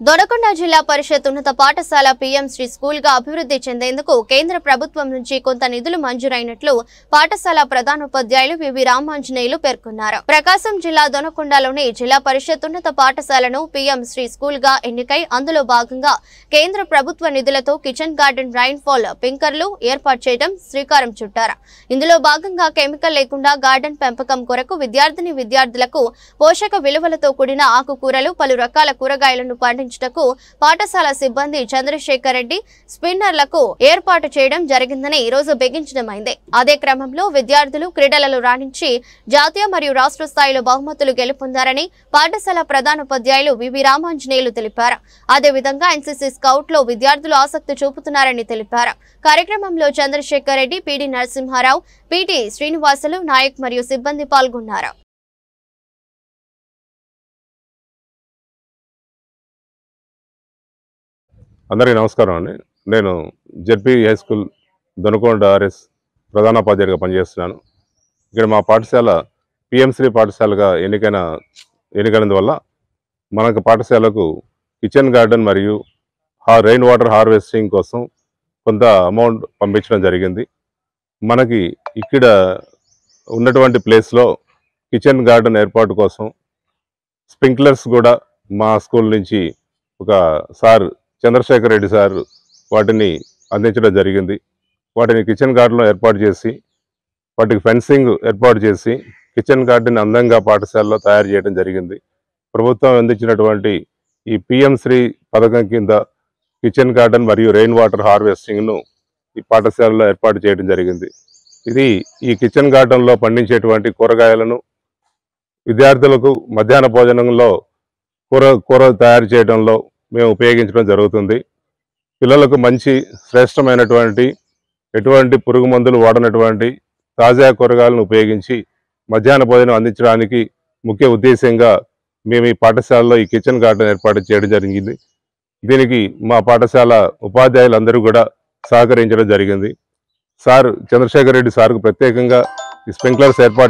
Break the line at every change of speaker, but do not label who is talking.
దొనకొండ జిల్లా పరిషత్ ఉన్నత పాఠశాల పీఎం శ్రీ స్కూల్ గా అభివృద్ధి చెందేందుకు కేంద్ర ప్రభుత్వం నుంచి కొంత నిధులు మంజూరైనట్లు పాఠశాల ప్రధానోపాధ్యాయులు వివి రామాంజనేయులు పేర్కొన్నారు. ప్రకాశం జిల్లా దొనకొండలోని జిల్లా పరిషత్ ఉన్నత పాఠశాలను పీఎం శ్రీ స్కూల్ గా ఎన్నికై అందులో భాగంగా కేంద్ర ప్రభుత్వ నిధులతో కిచెన్ గార్డెన్ రైన్ ఫాల్ పింకర్లు ఏర్పాటు చేయడం శ్రీకారం చుట్టారు. ఇందులో భాగంగా కెమికల్ లేకుండా గార్డెన్ పెంపకం కొరకు విద్యార్థులకు పోషక విలువలతో కూడిన ఆకుకూరలు పలు రకాల కూరగాయలను పండించ పాఠశాల సిబ్బంది చంద్రశేఖర్ రెడ్డి స్పిన్నర్లకు ఏర్పాటు చేయడం జరిగిందని ఈ రోజు బిగించడమైంది. అదే క్రమంలో విద్యార్థులు క్రీడలలో రాణించి జాతీయ మరియు రాష్ట్ర స్థాయిలో బహుమతులు గెలుపొందారని పాఠశాల ప్రధానోపాధ్యాయులు వివి రామాంజనేయులు తెలిపారు. అదేవిధంగా ఎన్సీసీ స్కౌట్ లో విద్యార్థులు ఆసక్తి చూపుతున్నారని తెలిపారు. కార్యక్రమంలో చంద్రశేఖర్ రెడ్డి, పీడి నరసింహారావు, పీటీ శ్రీనివాసులు నాయక్ మరియు సిబ్బంది పాల్గొన్నారు.
అందరికీ నమస్కారం అండి. నేను ZP high school Donakonda RS ప్రధానోపాధ్యాయుడిగా పనిచేస్తున్నాను. ఇక్కడ మా పాఠశాల పిఎంశ్రీ పాఠశాలగా ఎన్నికైనందువల్ల మనకు పాఠశాలకు కిచెన్ గార్డెన్ మరియు రెయిన్ వాటర్ హార్వెస్టింగ్ కోసం కొంత అమౌంట్ పంపించడం జరిగింది. మనకి ఇక్కడ ఉన్నటువంటి ప్లేస్లో కిచెన్ గార్డెన్ ఏర్పాటు కోసం స్ప్రింక్లర్స్ కూడా మా స్కూల్ నుంచి ఒక సార్ చంద్రశేఖర్ రెడ్డి సార్ వాటిని అందించడం జరిగింది. వాటిని కిచెన్ గార్డెన్లో ఏర్పాటు చేసి వాటికి ఫెన్సింగ్ ఏర్పాటు చేసి కిచెన్ గార్డెన్ అందంగా పాఠశాలలో తయారు చేయడం జరిగింది. ప్రభుత్వం అందించినటువంటి ఈ పిఎం శ్రీ పథకం కింద కిచెన్ గార్డెన్ మరియు రెయిన్ వాటర్ హార్వెస్టింగ్ను ఈ పాఠశాలలో ఏర్పాటు చేయడం జరిగింది. ఈ కిచెన్ గార్డెన్లో పండించేటువంటి కూరగాయలను విద్యార్థులకు మధ్యాహ్న భోజనంలో కూర తయారు చేయడంలో మేము ఉపయోగించడం జరుగుతుంది. పిల్లలకు మంచి శ్రేష్టమైనటువంటి ఎటువంటి పురుగు మందులు వాడనటువంటి తాజా కూరగాయలను ఉపయోగించి మధ్యాహ్న భోజనం అందించడానికి ముఖ్య ఉద్దేశంగా మేము ఈ పాఠశాలలో ఈ కిచెన్ గార్డెన్ ఏర్పాటు చేయడం జరిగింది. దీనికి మా పాఠశాల ఉపాధ్యాయులందరూ కూడా సహకరించడం జరిగింది. సార్ చంద్రశేఖర్ రెడ్డి సార్కు ప్రత్యేకంగా ఈ స్ప్రింక్లర్స్ ఏర్పాటు